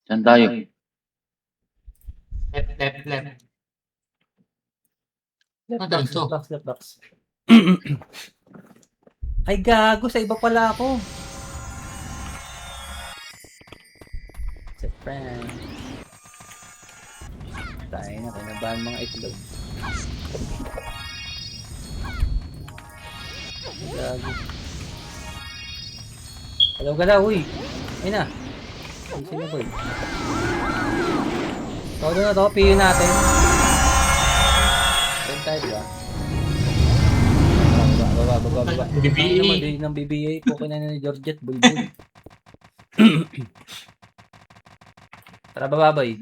Saan tayo? Left. Left Ano box, to? left box. Ay, gago. Sa iba pala ako. Sa friend. Tayo na, kinabahan mga itlog. Gago. Galaw-galaw, uy. Ayun na. Ayun na, boy. Todo na to, piyo natin. Ayun tayo, diba? Baba. BBA. Ano naman, di ng BBA. Pukin na ni Georgette, bulbul. Tara, bababay.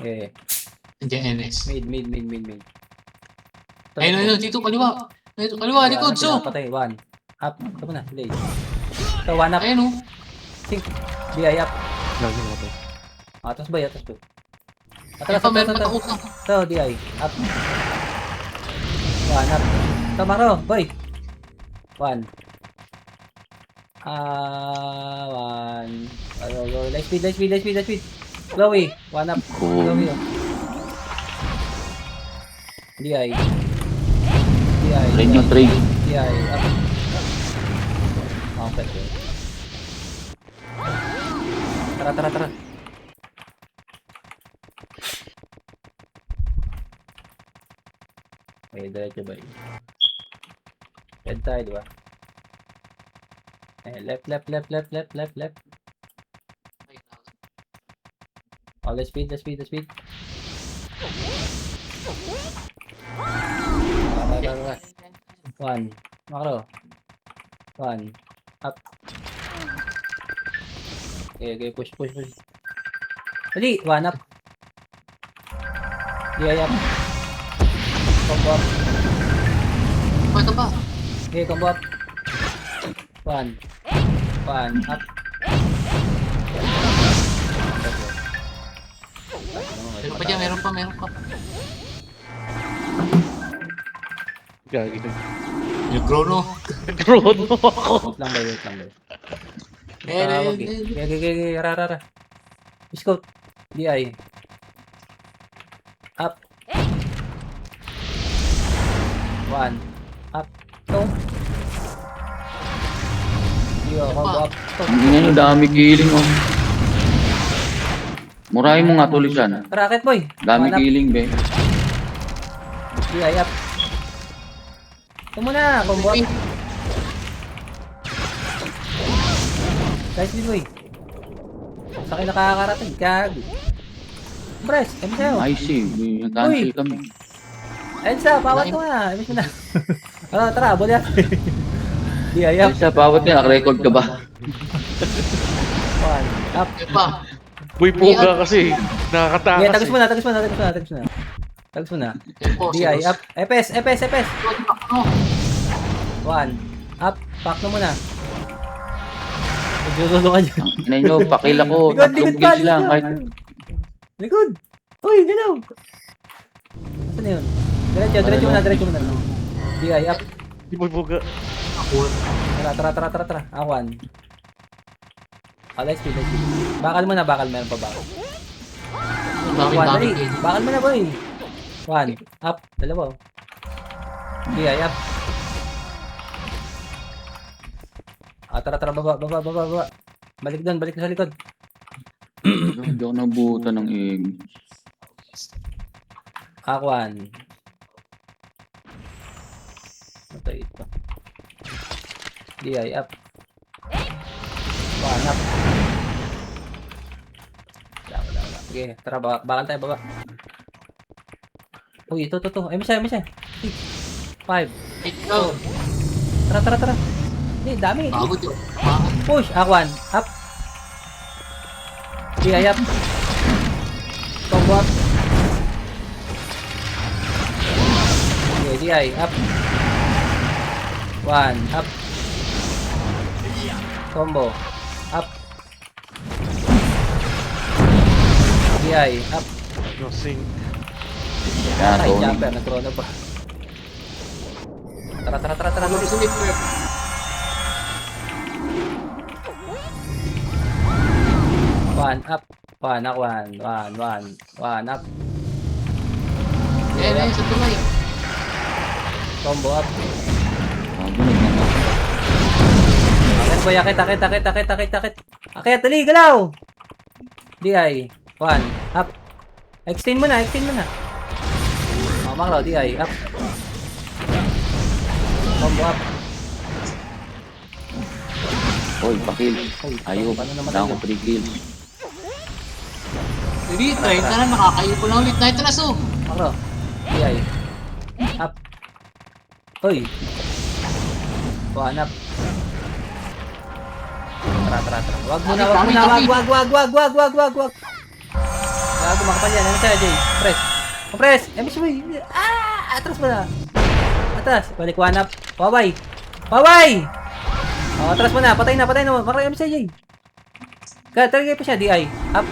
Eh, Andiyan NS. mid. Ayun, dito, kaliwa. Dito, kaliwa, likod, so. Patay, one. Up. Ito mo na, play. Ito, one up. Ayun, oh. Sink. DI up. Lagi mo ito. Atas ba? Atas ba? Kaya pa, meron pa ako. Ito, DI. Up. One up. Ito, Maro. Boy. One. One. Go. Light speed. Chloe. One up. Chloe, oh. DI. Train yung train. DI. Up. Okay. Tara. Okay, diretso ba yun? Red tayo, diba? Eh, left. Oh, let's speed. Tara. One. Makro. One. Up. Okay, push. Dali, one up. Yeah, up. Combo up. Ito pa. Okay, combo up. One. Up. Meron pa. Gagi ka. Yung chrono. Nag-road mo ako. Wait lang ba? Ayun. Okay. Rara. Scout. DI. Up. One. Up. Two. Combo up. Hindi nga dami killing oh. Murahin mo nga tulisan. Rocket boy. Dami One up. killing be. DI up. Ito muna. Combo up. Guys, boy. Sa akin nakakarating. Gago. Bres, kami sa'yo. I see. Nag-cancel kami. Ensa, bawat ko nga. Imis mo na. Tara, buli natin. Di ayap. Sa bawat nga, naka-record ka ba? One. Up. Ito pa. Buy puga kasi. Nakakatakas Yeah, tagos mo na. Tagos mo na. Di ay up. Epes. One. Up. Pack na muna. Nagsusulo ka dyan. Ina nyo, pakil ako. Likod Tatlong pa. kills lang. Kahit Likod. Uy, galaw. Saan na yun? Diretso mo na. Di ay up. Di buy puga. Tara. One. Let's speed. Bakal mo na, meron pa bakal. One, dali. Bakal mo na, boy. One. Up. Dalawa. Di ay up. Tara, baba. Balik sa likod. hindi ako nabuta ng egg. One. Matay ito. Di ay up. One up. Wala. Okay, tara, bakal tayo, baba. Uy, ito. Ay, may siya. 6, 5. Ito. Tara. Hindi, dami. Bago to. Push. One. Up. Di ay up. Combo up. Okay, di ay up. One. Up. Combo. Up. Di ay up. No sing. Yan, Ay, Tony. jumper. Nag-chrono pa. Tara. Sulit. One up. One up. One up. Ayan, sa tulay. Combo up. Bunod naman. Akit boy, akit. Akit, dali, galaw! DI. One. Up. Extend mo na. Maklaw, DI. Up. Combo up. Hoy, pakil. Ayaw. Paano naman Wala akong tayo? 3 kills. Hindi, try ka na, nakakayo ko lang ulit. Ito na, so. Maklaw. DI. Up. Hoy. One up. Tara. Wag muna. Wag. Gago, makapal yan. Ano sa'yo, Jay? Press. MS mo eh. Atras mo na. Atras. Balik, one up. Waway. Oh, atras mo na. Patay na. Makarang MS sa'yo, Jay. Talaga pa siya. DI. Up.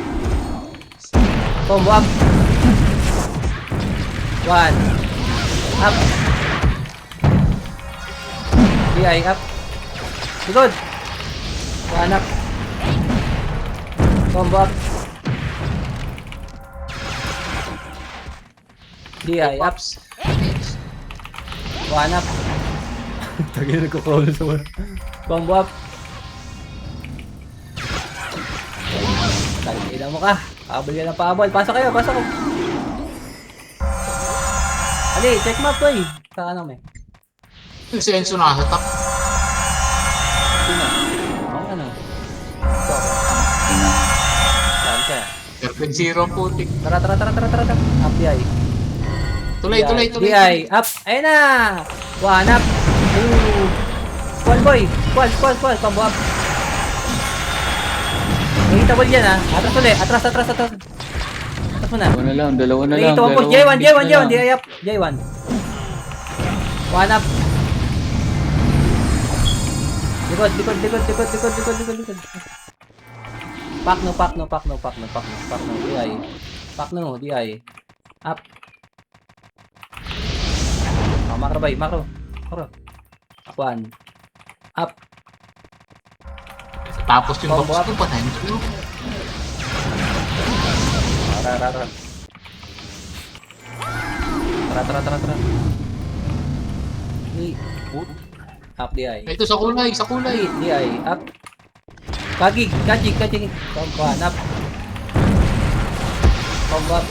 Combo up. One. Up. DI. Up. Good. One up. Combo up. DI up. One up. Tagay nagko-crawl sa wala. Combo up. Tangina mo ka. Pabol yan ang pabol. Pasok kayo. Ali, check map ko eh. Sa ano may? Yung si Enzo nasa top. Sino? Ako ano? Ito. Ina. Saan siya? Perfect zero putik. Tara. Up DI. Tuloy. DI. Up. Ayun na. One up. Ooh. Squall boy. Squall. Combo up. Nakita ball yan ha. Atras ulit. Atras. Atras mo na. Dalawa na lang. Nakita mo po. J1. DI up. J1. One up. Likod. Pack no. DI. Pack no. DI. Up. Oh, makro. One. Up. Tapos yung Combo box up. ko, patayin ko. Tara. Up DI. Ito sa kulay. DI. Up. Kagi. One up. Combo up.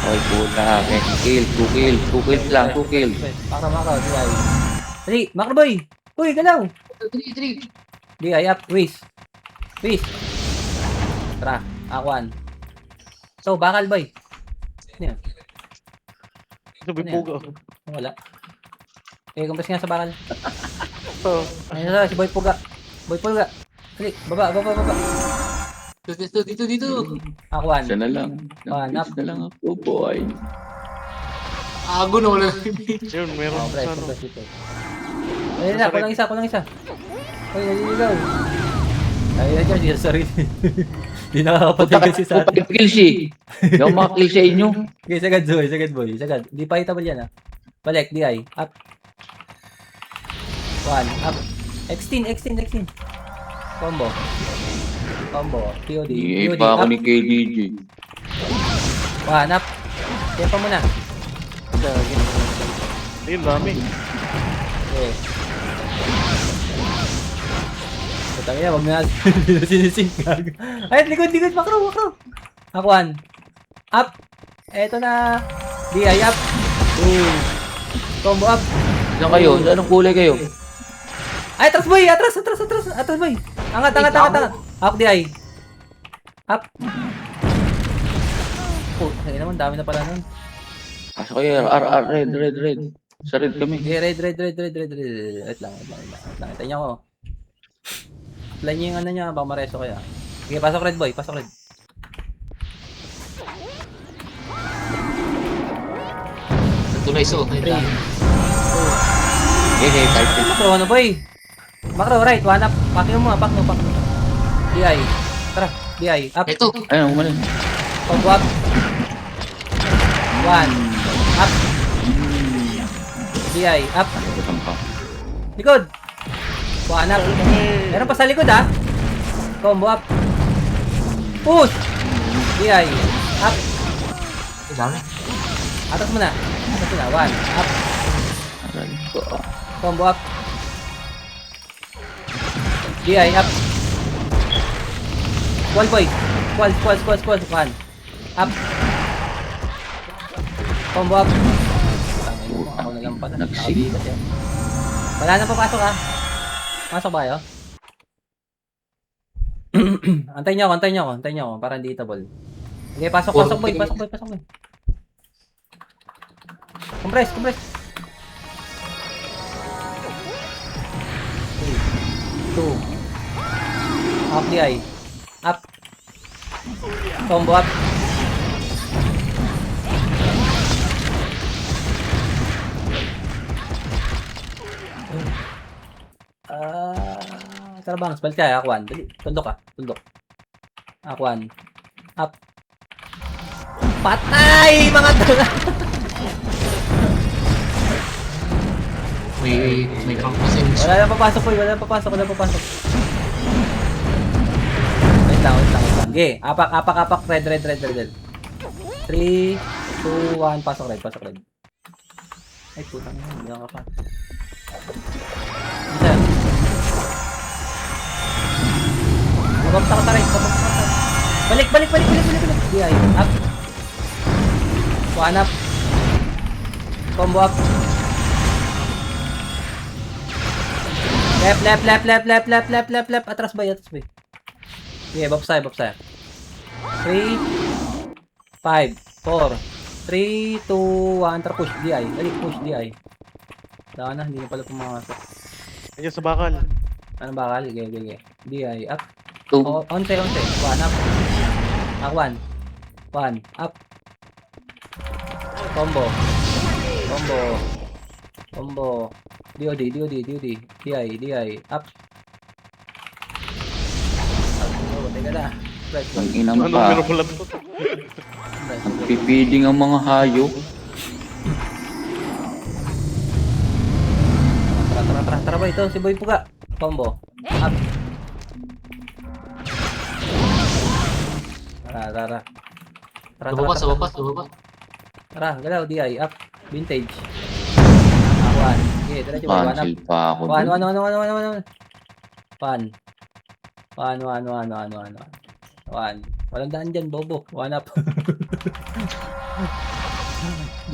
Hoy, pula. 2 kills lang. 2 kills. Makro. DI. Dali. Makro boy. Uy, galaw. 3. DI up. Whiz. Tara. Akwan. So, bakal boy. Ano yun? Sabi puga. Wala. Kumpres nga sa bakal. Oh. Ayun na, si Boy Puga. Dali, baba. Dito. Akwan. Isa na lang. One up. Isa na lang ako, boy. Ago na wala. Yun, meron Oh, sa ano. press ito. Ayun na, kulang isa. Uy, naliligaw. Ayun na dyan, sorry. Di nakakapatay kasi sa atin. 5 kills eh. Hindi ako makakill sa inyo. Okay, sagad boy. Di pa hitable yan ah. Balik, DI. Up. One, up. Extend. Combo. POD. Iipa pa ako up. ni KDJ. One, up. Tempa mo na. Ayun, dami. Okay. Putang ina, wag na sinisink. Ay, likod, makro. Akwan. Up. Eto na. DI up. Ooh. Combo up. Saan kayo? Sa anong kulay kayo? Ay, atras boy. Atras boy. Angat. Up DI. Up. Oh, ay naman, dami na pala nun. Pasok kayo. RR. Red. Sa red kami. Okay, red. Wait lang. Ito niya ko. Apply niyo yung ano niya, baka mareso kaya. Sige, pasok red boy. Tuloy, so. 3. Type Makro, ano boy? Makro, right. One up. Pack no. DI. Tara, DI. Up. Ito. Ayun, umalis. Combo up. One. Up. DI. Up. Ano ba pa? Likod. One up. Meron pa sa likod ha. Combo up. Push! DI. Up. Ang dami. Atas mo na. Atas mo na. One. Up. Aral ko. Combo up. DI. Up. Wall boy. Squall. One. Up. Combo up. Tangin mo. Ako na lang pala. Nagsig. Nakabigat yan. Wala na papasok ha. Pasok ba kayo? Antayin niyo ako para hindi itabol. Okay, pasok boy. Compress. 3, 2. Up DI. Up. Combo up. Tara bang, spell ka, Aquan. Dali, tundok ka, tundok. Aquan. Up. Patay, mga tala! May pang kasi. Wala na papasok. Wait lang. Okay, apak, red. 3, 2, 1, pasok red. Ay, putang ina, hindi ako pa. Isa. Babagta ka tayo. Balik. DI, up. One up. Combo up. Left. Atras bay. Okay, bop saya. 3, 5, 4, 3, 2, 1, tara push, DI. Balik, push, DI. Saka na, hindi na pala pumasok. Ayan sa bakal. Ano bakal? Okay. DI, up. 2. Onte. 1 up. 1 up. Combo. DOD. DI, up. Teka na. Ang inang Ano pa. meron pala to? Ang pipiling ang mga hayop. Tara ba ito? Si Boy Puga. Combo. Up. Tara. Lumabas. Tara, galaw, DI, up. Vintage. Aquan. Okay, diretso ba? 1 up. Cancel pa ako. 1. Walang daan dyan, bobo. 1 up.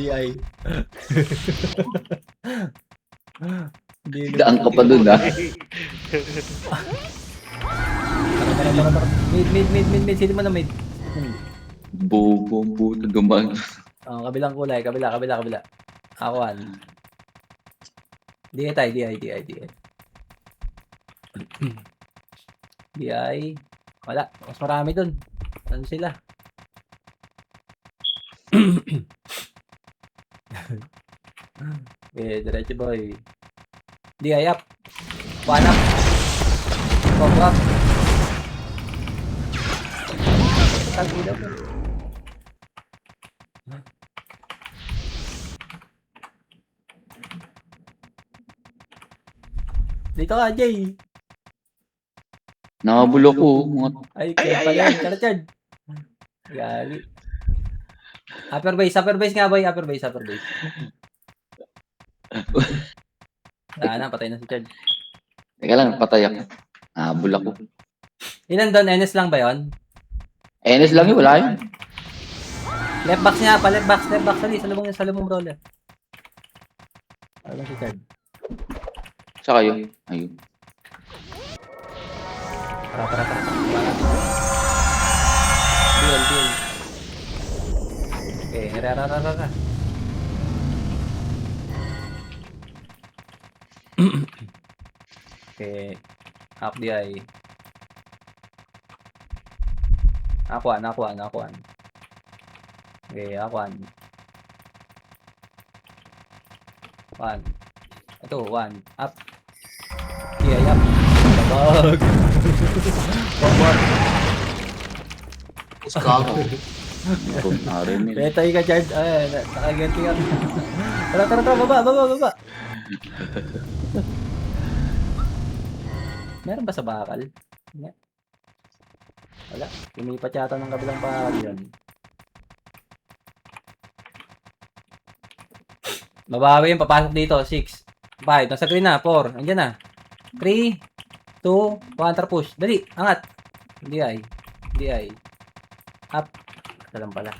DI. Daan ka pa dun ah. Tara. Mid. Sino mo na mid? Bobo ang puto dumaan. Oh, kabilang kulay. Kabila. Aquan. DI. DI. Wala. Mas marami dun. Ano sila? Okay, diretso boy. DI up. 1 up. Combo up. Tagila po. Dito ka, Jay. Nakabulok ko. Mga Ay, kaya pala yan. Charge. Gali. Upper base nga, boy. Upper base. Na, patay na si Chad. Teka lang, patay ako. Nakabulok ko. Ilan doon? NS lang ba yun? NS lang yun, wala yun. Left box niya pa. Left box. Sa lumong roller. Ano si Chad? Sa kayo. Ayun. Tara. Deal. Okay, rara. Okay, up DI. Aquan. Okay, Aquan. 1. Ito, 1. Up. DI up. Babag. Babag. Gago. Kung narinig. Betay ka, Chad. Ay, nakaganti ka. Tara. Baba. Meron ba sa bakal? Hindi. Wala. Lumipat yata ng kabilang bakal yun. Mabawi yung papasok dito. 6. 5. Nasa green na. 4. Andiyan na. 3, 2, 1. Tara push. Dali. Angat. DI. DI. Up. Ito lang pala.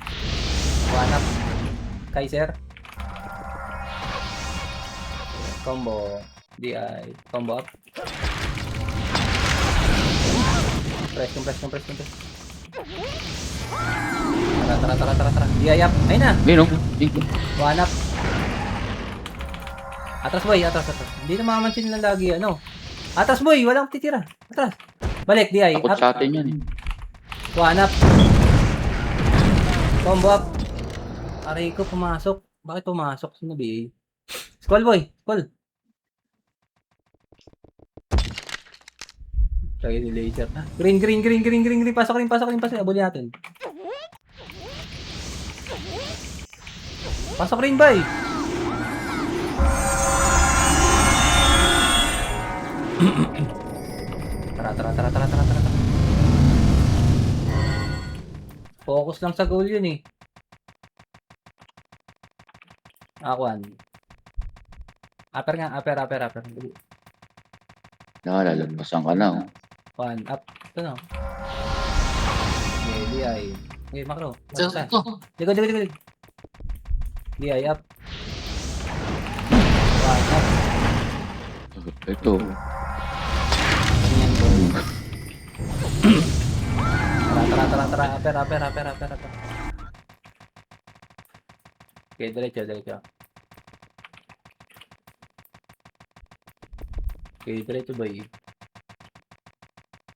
1 up. Kaiser. Combo. DI. Combo up. Compress. Tara. DI up. Ayun na. Ayun, oh. Dito. 1 up. Atras boy, atras. Hindi na mamamansin lang lagi, ano. Atras boy, walang titira. Atras. Balik, DI. Takot Up. sa atin yan, eh. 1 up. Combo up. Aray ko, pumasok. Bakit pumasok? Sino ba? Skull boy, skull. Lagi ni laser. Green. Pasok rin. Abuli natin. Pasok rin, boy. Tara. Focus lang sa goal yun eh. Akuan. Upper. Nakalalampasan ka na, oh. 1 up. Ito na. Okay, DI. Okay, makro. Ito. Likod. DI up. 1 up. Ito. Ganyan ko. Tara. Upper. Okay, diretso. Okay, diretso ba yun?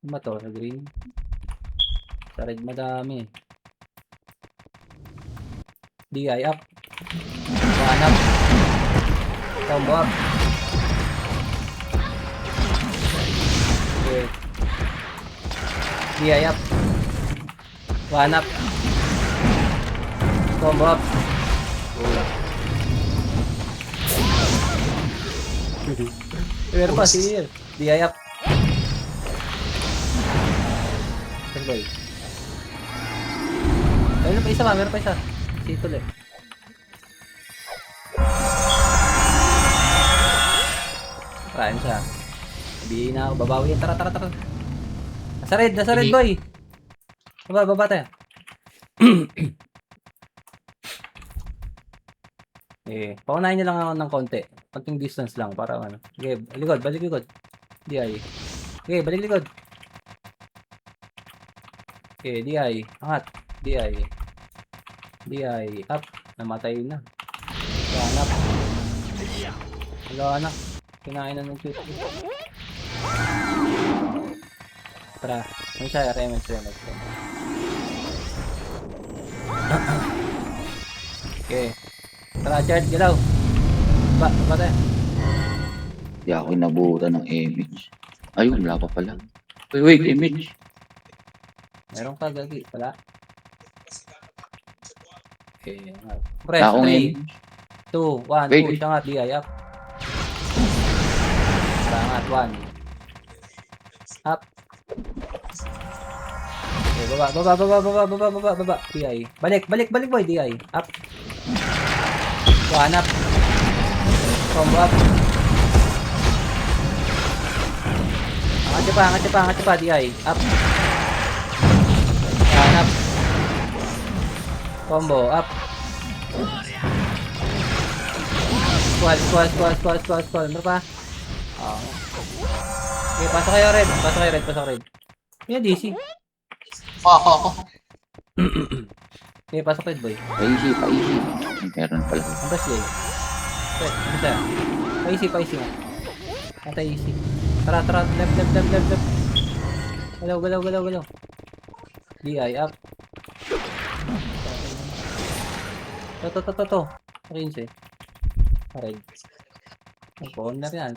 Ano to? Sa green? Sa red madami. DI up. 1 up. Combo up. Okay. DI up. 1 up. Combo up. Meron pa, sige. DI up. Boy. Meron pa isa. Sito ulit. Kain siya. Sabihin na ako, babawi. Tara. Nasa red, boy. Baba tayo. Paunahin niyo lang ako ng konti. Konting distance lang para ano. Okay, balik likod. DI. Okay, balik likod. Okay, DI. Angat. DI. Up. Namatay na. Wala na. Kinain na ng cute. Tara. Ano siya? Remix. Okay. Tara, charge. Galaw. Ba tayo? Di ako inabutan ng image. Ayun, wala pa pala. Wait, image. Meron ka, gagi. Wala. Okay. Press. Wala akong 3, image. 2, 1. Wait. Push. Angat. DI up. Angat. 1. Up. Okay, baba. DI. Balik boy. DI. Up. 1 up. Combo up. Angat siya pa. DI. Up. 1 up. Combo up. Squad. Ano pa? Okay, pasok kayo red. Yan, DC. Ako. Okay, pasok red boy. Paisi. Meron pala. Ang best yun. Okay, ano siya? Paisi nga. Anti-easy. Tara. Left. Galaw. DI up. To. 15. Red. Corner yan.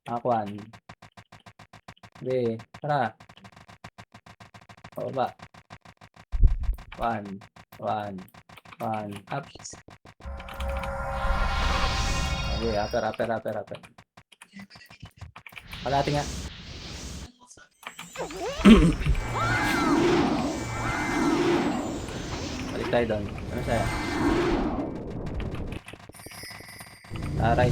Akuan. Okay, tara. Pababa. 1. Up. Okay, upper. Kalahati nga. Balik tayo doon. Ano sa'yo? Right.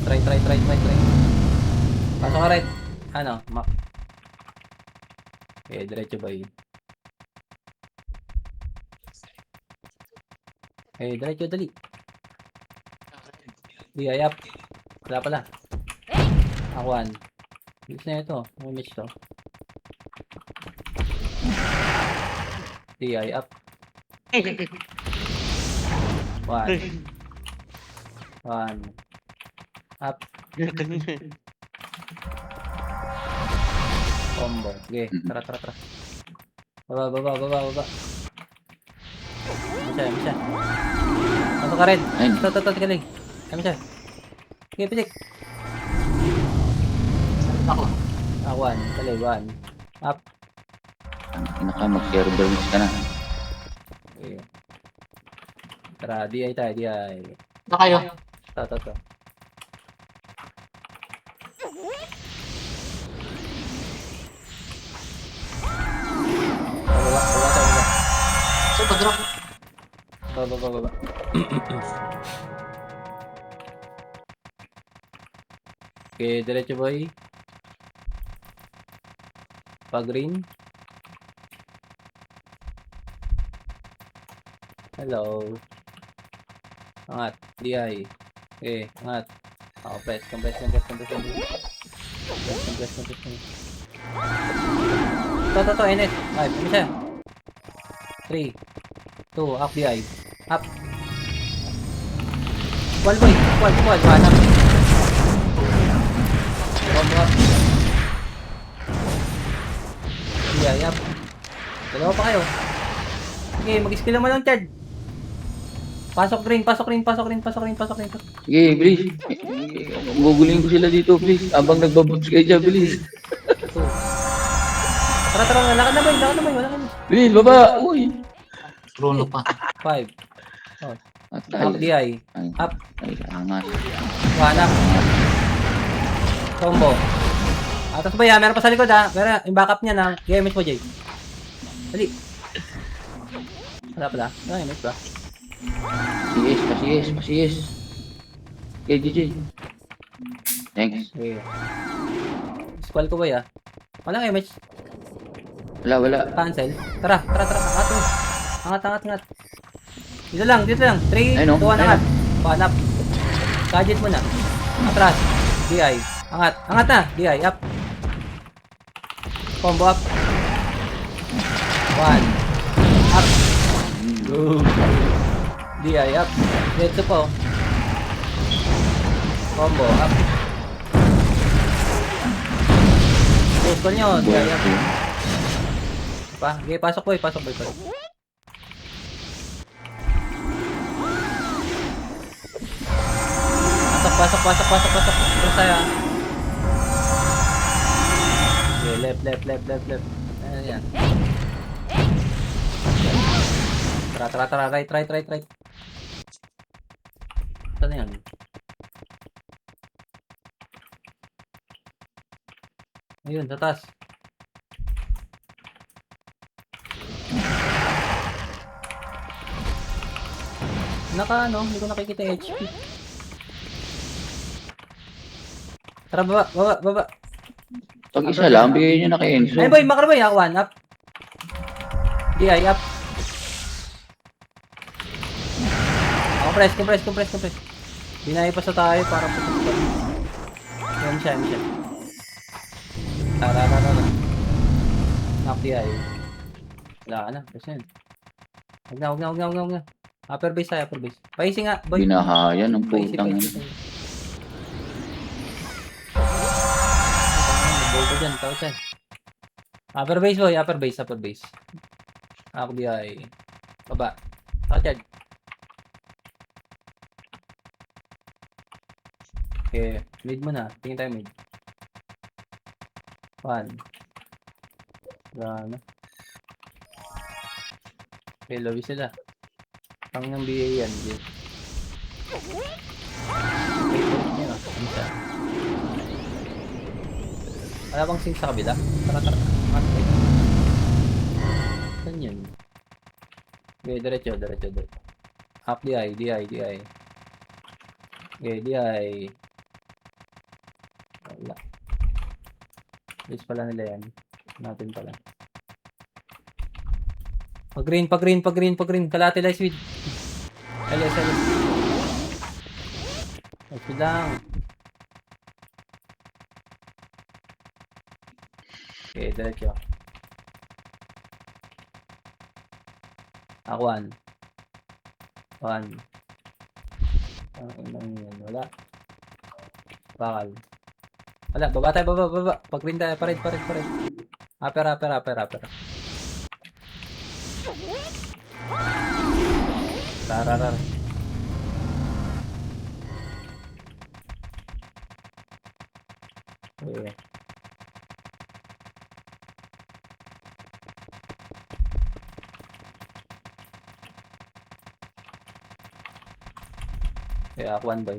Pasok ka right. Ano? Map. Okay, diretso ba yun? Okay, diretso, dali. Di, ayap. Wala pala. Akwan. Bilis na ito. Image to. Di, ayap. One. Up. Combo. Okay, tara. Baba. Ano siya? Pasok ka rin. Ayun. Ito, galing. Ano siya? Okay, pitik. Ako. One. Dali, one. Up. Pinaka mag-server miss ka na. Okay. Tara, DI tayo, DI. Na kayo. Ito. Baba. So, pag-drop. Baba. Okay, diretso boy. Pag green. Hello. Angat. DI. Okay, angat. Compress. Ito, NS. Ay, ano siya? 3, 2, up DI. Up. Wall boy. Wall. Wala. Up. DI, up. Dalawa pa kayo. Okay, mag-skill naman lang, Chad. Pasok green. Sige, please. Gugulin ko sila dito, please. Abang nagbabobs kayo dyan, please. Tara, lakad na boy, wala ka na. Please, baba. Uy. Bruno pa. 5. Atal. Up DI. Up. Ay, angas. 1 up. Combo. Tapos ba yan, meron pa sa likod ha. Pero yung backup niya na, GMS mo, Jay. Dali. Wala pala. GMS ba? Pasiyes. Okay, DJ. Thanks. Okay. Squall ko ba ya? Walang image. Wala. Cancel. Tara. Angat. Dito lang. 3, Ayun, 2, 1, angat. Panap. Gadget mo na. Atras. DI. Angat na. DI. Up. Combo up. 1. Up. Go. DI up. Dito po. Combo up. Call nyo. DI up. Okay, pasok boy. Pasok. Terus saya. Okay, left. Ayan yan. Tara. Right. Saan yan? Ayun, sa taas. Hindi ko nakikita HP. Tara, baba. Pag isa lang, bigay nyo na kay Enzo. Ay boy, makro boy, 1 up. DI up. Compress. Binayo pa sa tayo para pupunta. Yan siya. Tara. Knock DI. Wala na, kasi yan. Huwag na. Upper base. Paisi nga, boy. Binahayan ng Paisi. putang. Bobo dyan, tao dyan. Upper base boy, upper base. Ako DI. Baba. Tao dyan. Okay, mid mo na. Tingin tayo mid. 1. Gana. Okay, lobby sila. Pang ng BA yan. Okay, balik nyo. Ano siya? Wala bang sync sa kabila? Tara, tara. Okay. Saan yun? Okay, diretso. Up DI. Okay, DI. Wala. Base pala nila yan. Natin pala. Pag-green. Kalate light speed. LS. Light speed lang. Okay, diretso. One. Wala. Bakal. Wala, baba tayo, baba. Pag-green tayo, pared. Upper. Tararar. Okay. Kaya ako 1 boy.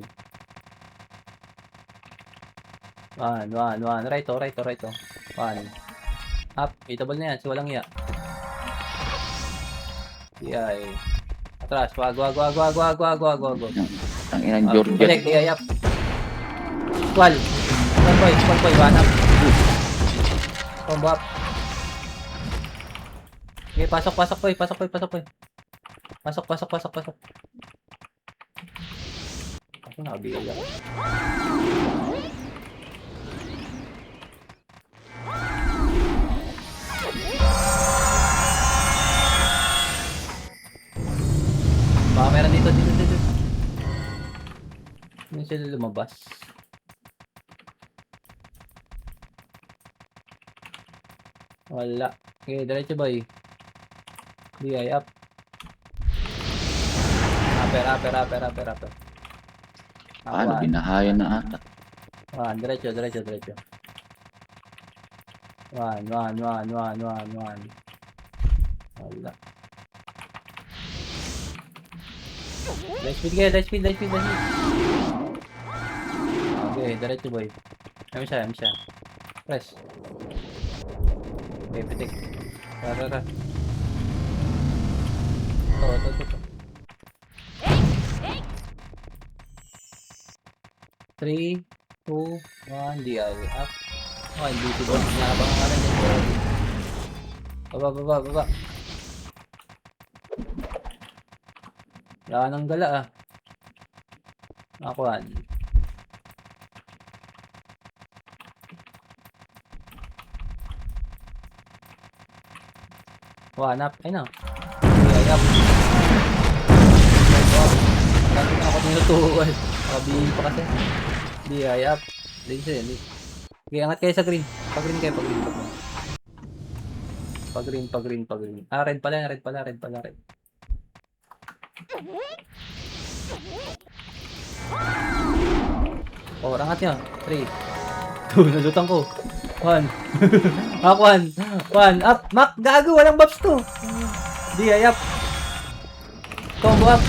One. Right. 1. Up. Itable na yan. So walang iya. Iyay. Atras. Wag. Tanginan Georgia. Balik. Iyay up. Squall boy. 1 up. Combo up. Okay, pasok boy. Pasok. Ako nakabigay ako. Baka meron dito. Hindi sila lumabas. Wala. Okay, diretso boy. DI up. Upper. Paano? Binahayan na ata. Diretso. 1. Wala. Light speed. Okay, diretso boy. Ayun siya. Press. Okay, pitik. Tara. Ito. 3, 2, 1, DI up. Oh, hindi ito ba? Nakabang ka na dyan. Baba. Wala nang gala ah. Akuan. One up. Ay na. DI up. Lagi na ako nilutuan. Kabihin pa kasi. DI up. Hindi. Okay, angat kayo sa green. Pag-green kayo. Pag-green. Ah, red pala. Oh, angat nyo. 3. 2. Nalutan ko. 1. Up, 1. Up. Mac, gago. Walang buffs to. DI up. Combo up.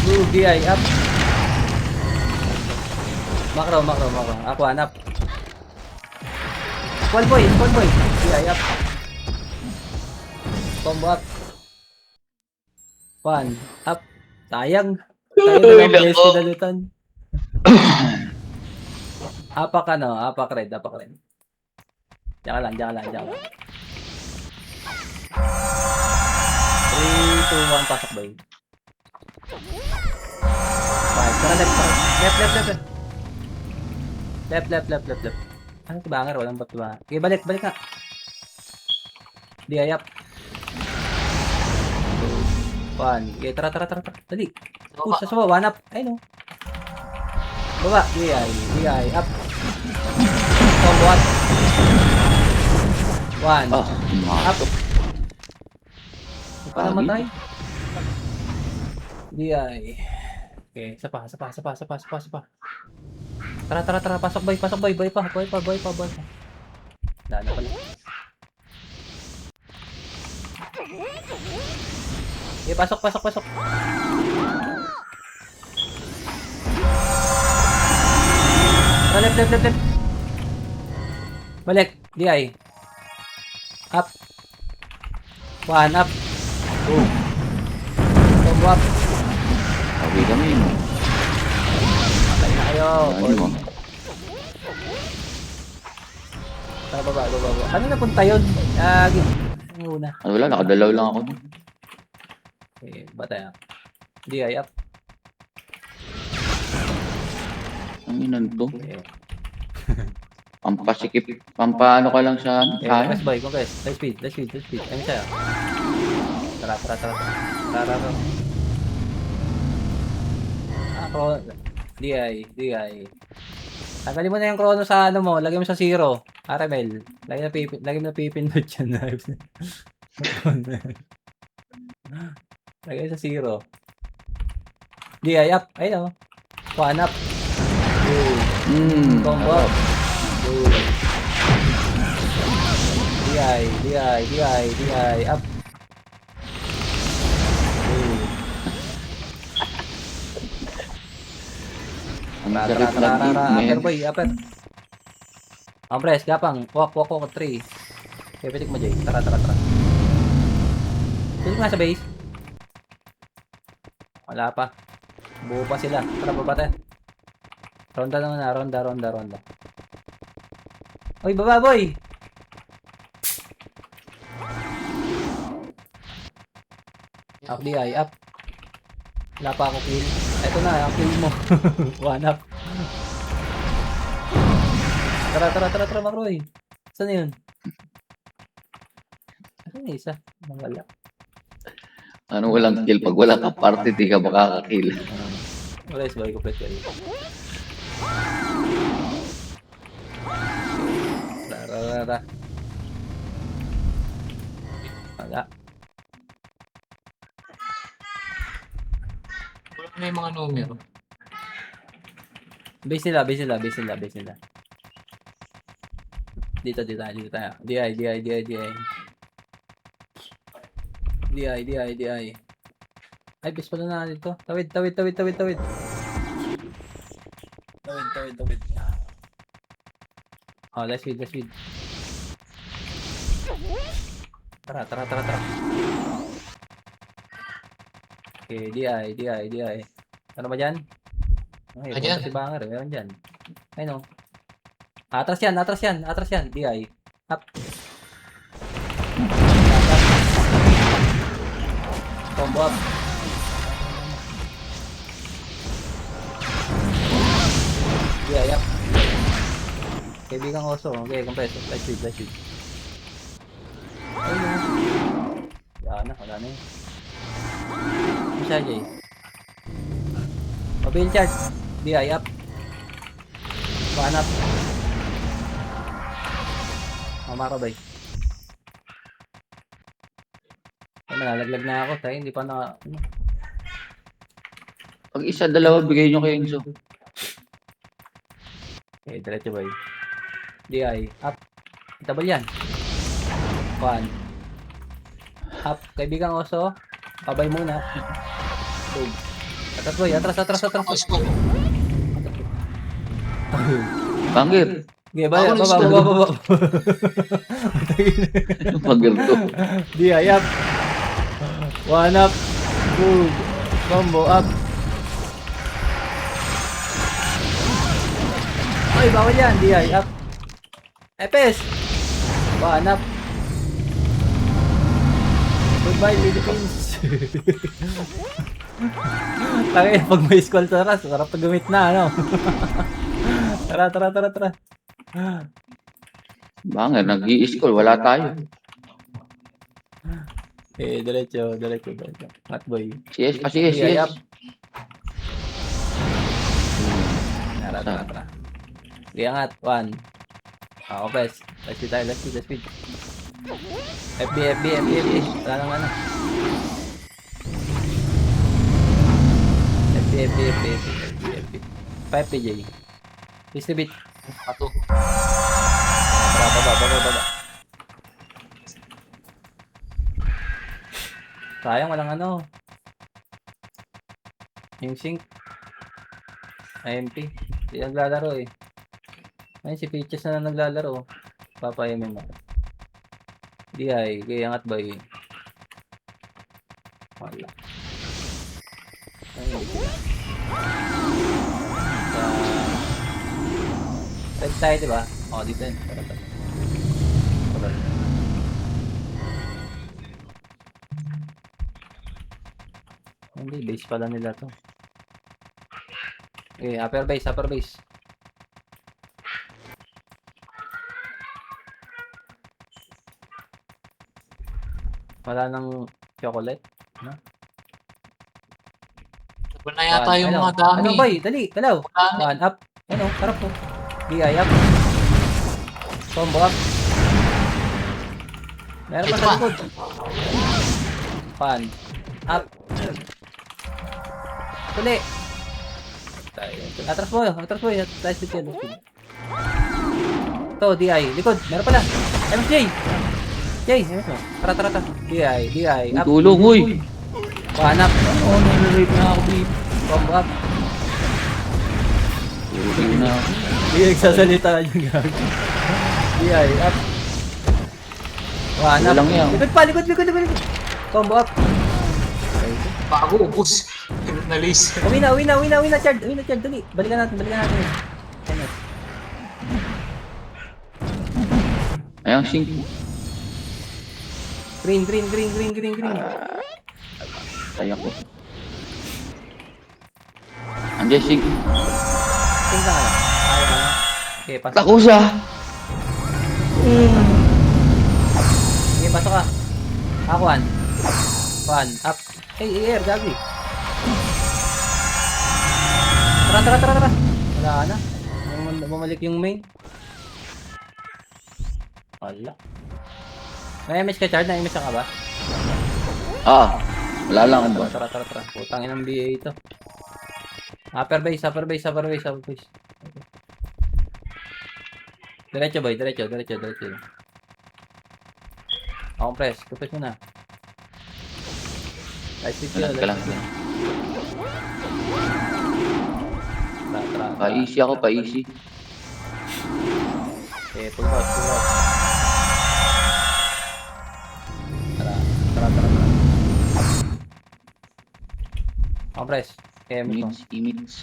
Blue, DI up. Macro. Ako, hanap. Squall boy. DI up. Combo up. 1. Up. Sayang. Tayo na lang best dalutan. Apak red. Diyan ka lang. 3, 2, 1, pasok boy. 5. Tara left. Left. Ano ito banger? Walang ba't ba? Okay, balik nga. DI up. 1. Okay, tara. Dali. Push sa baba. 1 up. Ay no. Baba. DI up. Combo up. 1. Oh, Up. Hindi pa namatay. DI. Okay, isa pa. Tara. Pasok boy. Boy pa. Dala pala. Okay, pasok. Tara left. Balik. DI. Up. 1 up. Boom. Combo up. Sabi kami. Patay na kayo. Ano mo? Tara, baba. Kanina punta yun. Yung una. Wala, nakadalaw lang ako. Okay, batay ah. DI up. Ang inan to. Okay. Pampasikip. Pampaano ka lang sa ano? Okay, Kaya? compress boy, compress. Let's speed. Ayun sa'yo. Tara. DI. Tanggalin mo na yung chrono sa ano mo, lagay mo sa 0. Caramel. Lagay mo na pipindot yan. Lagay sa 0. DI up. Ayun o. 1 up. Boom. Combo up. Boom. DI up. Boom. Ang sarap lang dito, Upper man. boy, upper. Compress, gapang. Walk, 3. Okay, pitik mo, Jay. Tara. Pitik nga sa base. Wala pa. Buo pa sila. Tara, baba tayo. Ronda na. Ronda. Uy, baba, boy! Up, DI, up. Wala pa ako kill. Ito na, ang kill mo. 1 up. Tara, Makroy. Saan na yun? Ano na isa? Wala. Ano walang kill? Pag wala ka party, di ka makakakill. Wala is boy, complete ka rin. Tara. Wala. Wala na yung mga numero. Base nila. Dito tayo. DI. Ay, base pala na dito. Tawid. Tawid. Oh, let's feed. Tara. Okay, DI. Ano ba dyan? Okay, Ayan. punta si Banger. Meron dyan. Ay, no. Atras yan. DI. Up. Combo up. DI up. Kaibigang oso. Okay, compress. Let's feed. Ayun na. Wala na yun. Ano siya, Jay? Mobile charge. DI up. 1 up. Mamaro ba eh? Ay, malalaglag na ako. Tayo, hindi pa na... Pag isa, dalawa, bigay nyo kay Enzo. Okay, diretso ba eh? DI up. Double yan. 1. Up. Kaibigang oso. Kabay muna. Boom. Atras boy. Atras. Score. Bangir. Okay, Ako baba. Bangir to. DI up. 1 up. Boom. Combo up. Ay, bawal yan. DI up. Epes. 1 up. Goodbye, Philippines. Takay, pag may skull sa ras, sarap pag gumit na, ano? Tara. Bangir, nag-i-score. Wala tayo. Eh, diretso. Hotboy. CS. DI up. Tara. Di angat. 1. Okay. Let's speed. FB. Wala nang ano. FB. 5 PJ. Distribute. Pato. Baba. Sayang, walang ano. Yung sync. IMP. Hindi naglalaro eh. Ayun, si Peaches na naglalaro. Papayamin mo. DI, kaya angat ba eh. Wala. Ayun, sila. Red tayo, diba? O, dito yun. Tara. Hindi, base pala nila to. Okay, upper base. Wala nang chocolate. Wala na yata yung mga dami. Ano, boy? Dali, galaw. Dami. One up. Ano, sarap po. DI up. Combo up. Meron pa Ito sa pa. likod. One up. Tuli. Atras mo. Last speed yan. Ito, DI. Likod. Meron pala. MJ. Jay, MS mo. Tara. DI. Up. Tulong, uy! One up. Oo, nare-rape na ako dito. Combo up. Tulong na ako. Hindi nagsasalita yung gag. DI, up. One up. Walang yan. Likod. Combo up. Bago, ubus. Nalis. Uwi na, Chard. Dali. Balikan natin. Ayun. Ayan, sink. Green. Kaya ko. Andiyan, sink. Tingnan ka lang. Ayaw na. Okay, pasok. Takusa! Okay, pasok ka. Ako, one. Up. Hey, air, gagi. Tara. Wala na. Bumalik yung main. Wala. May MS ka, Chard? Na-MS ka ba? Wala lang ba? Tara. Putangin ng BA ito. Upper base. Diretso, boy. Diretso. Compress. Compress mo na. Light speed Wala ka lang. Tara. Pa-easy ako, pa-easy. Okay, pull out. Tara. Compress. Okay, Imits.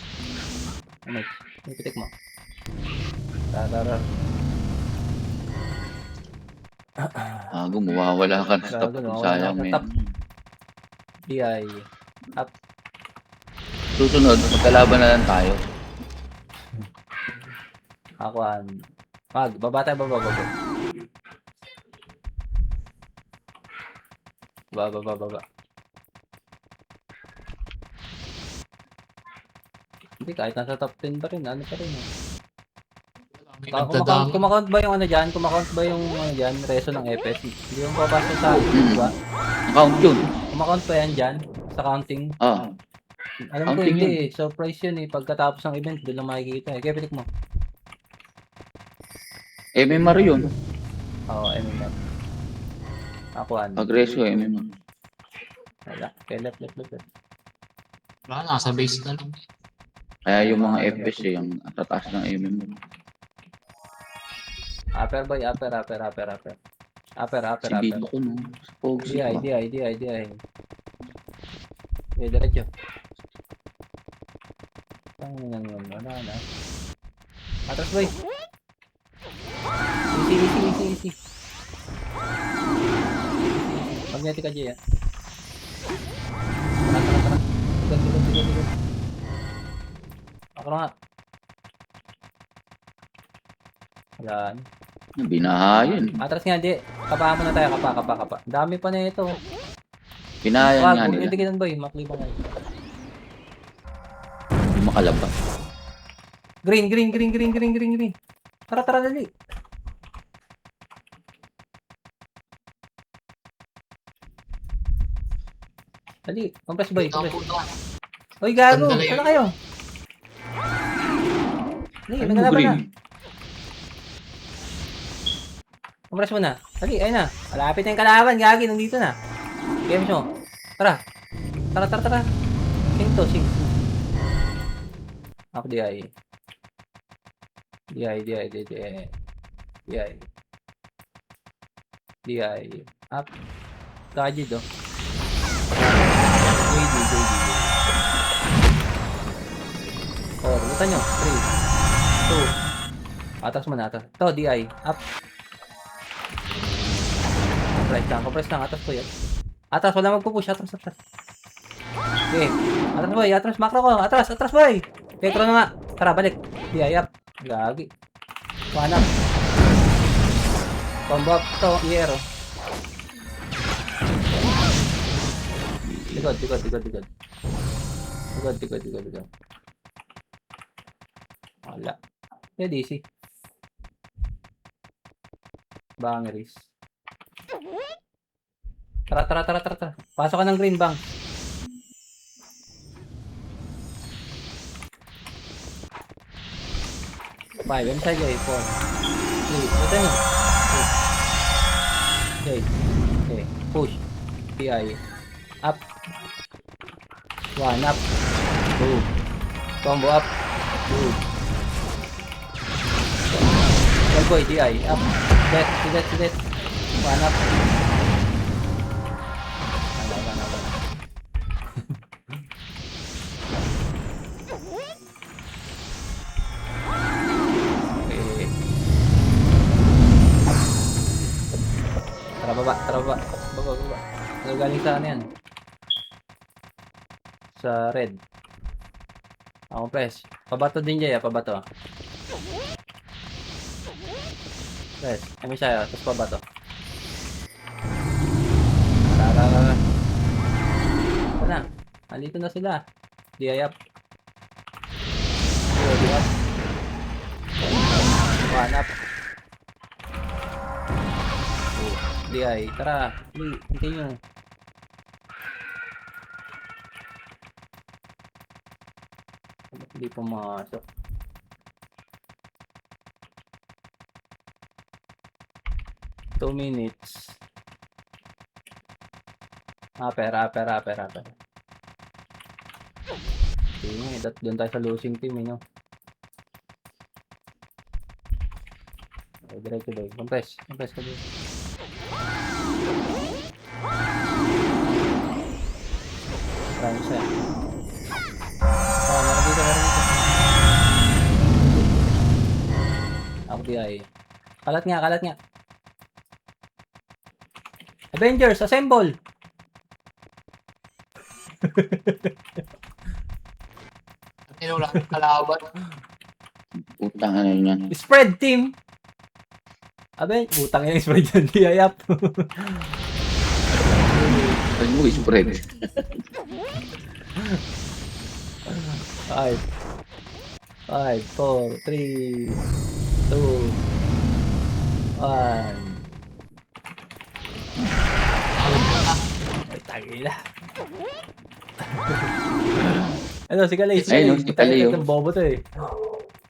Pitik mo. Tara. Mawawala ka na sa top. Gago, no? Sayang, Wala men. ka top. DI. Up. Susunod, magkalaban na lang tayo. Akuan. Baba tayo. Baba. Hindi, kahit nasa top 10 pa rin. Ano pa rin. May nagdadami. Kumakount ba yung ano dyan? Reso ng FS. Hindi yung papasok sa akin, di ba? Account yun. Kumakount pa yan dyan? Sa counting? Alam ko Counting hindi. Surprise yun eh. Pagkatapos ng event, doon lang makikita eh. Kaya pitik mo. MMR yun. Oo, MMR. Akuan. Agreso, MMR. Wala. Kaya left. Wala, nasa base na lang. Kaya yung mga FPS yung tataas ng MMR. Upper boy, upper. Si Bibo ko, no? Sa Pogsy pa. DI. Okay, diretso. Wala na. Atras boy. Easy. Magnetic ka, Jay, ah. Tara. Likod. Ako na nga. Wala. Binahayan. Atras nga, Jay. Kapaan mo na tayo. Kapa. Dami pa na ito. Binahayan nga Huwag nila. yung boy. Makliba nga. Hindi makalabas. Green. Tara, dali. Dali, compress boy, compress. Uy, gago, Sandali. saan na kayo? Dali, Ano may mo, kalaban na. Green? Compress mo na. Dali, ayun na. Malapit na yung kalaban, gagi, nandito na. Game mo. Tara. Sing. Ako di ay. DI. Up. Kajid, oh. JD. Oh, buta nyo. 3, 2. Atras muna, atras. Ito, DI. Up. Compress lang. Atras ko yan. Atras, wala magpupush. Atras. Okay. Atras boy, atras. Macro ko. Atras boy. Okay, crono nga. Tara, balik. DI up. Gagi. One up. Combo up to. Iero. Likod. Wala. DC. Bangeris. Tara. Pasok ka ng green bang. Five, inside J, 4, 3, ito nyo. Okay, push. PI. Up. 1, up. 2. Combo up. 2. Boy, DI. Up. Dead. 1 up. Tara baba. Baba. Galing sa ano yan? Sa red. Ako press. Pabato din dyan, pabato. Press. Kami siya, tapos pabato. Tara. Wala. Nandito na sila. DI up. DI up. 1 up. DI. Tara. Hintay nyo. Hindi pumasok. Two minutes. Pera. Sige, doon tayo sa losing team, no? Diretso ba? Compress ka doon. Marami siya. Meron dito. Ako DI. Kalat nga. Avengers, assemble! Wala kalaban. Putang ano yan. Spread team! Butang yung spread yan. DI up. Ano mo spread? 5, 4, 3, 2, 1. Ay, tagila. Ano, si Kalay. Ayun, si Kalay, oh. Ang bobo to eh.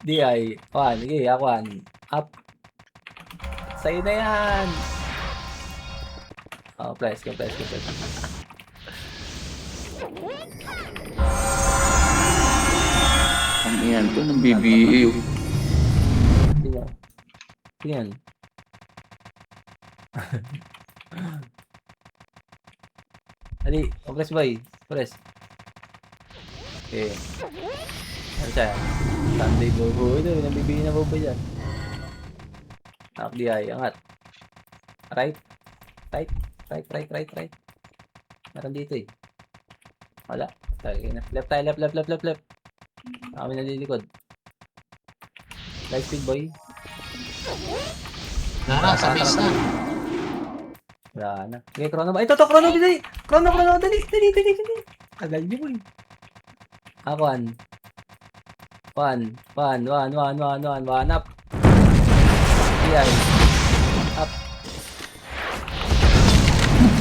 DI. 1. Sige, ako 1. Up. Sa'yo na yan. Oh, press. Ang iyan to, ng BBA. Tingnan. Ali, press boy. Press. Okay. Ano siya? Sunday bobo. Ito, nabibigyan na bobo dyan. Up DI, angat. Right. Meron dito eh. Wala. Left tayo, left. Kami nalilikod. Light speed boy. Sa base na. Wala na. Okay, chrono ba? Ito, chrono, dali! Chrono, dali! Tagal niyo boy. Ako, 1 up. DI. Up.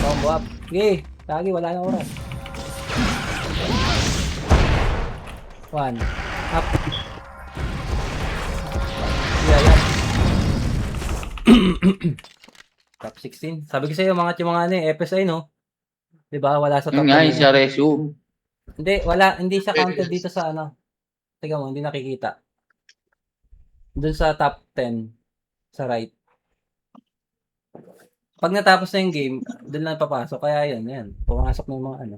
Combo up. Okay, lagi, wala na oras. 1 up. DI up. Top 16. Sabi ko sa'yo, yung mga ano eh, FSI, no? Diba, wala sa top. Yung nga, yung sa resume. Hindi siya counted dito sa ano. Tingnan mo, hindi nakikita. Doon sa top 10 sa right. Pag natapos na yung game, doon lang papasok. Kaya yan. Pumasok na yung mga ano.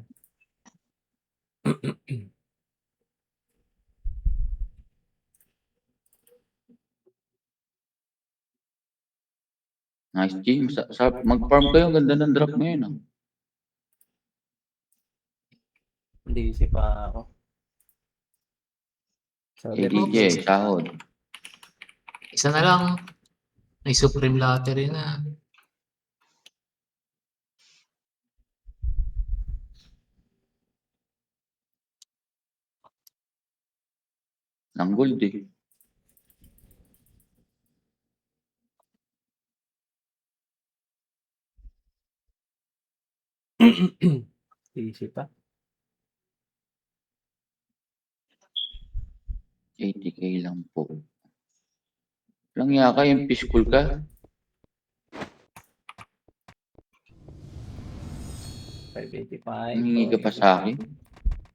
Nice, Jim. Mag-farm kayo. Ang ganda ng drop ngayon. Ah. Hindi pa ako. So, ADJ, sahod. Isa na lang. May Supreme Lottery na. Ng gold eh. easy pa. 80k lang po. Lang yaka yung peaceful ka. 585. Nangingi ka pa sa akin.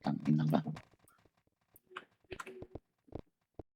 Tangina ka.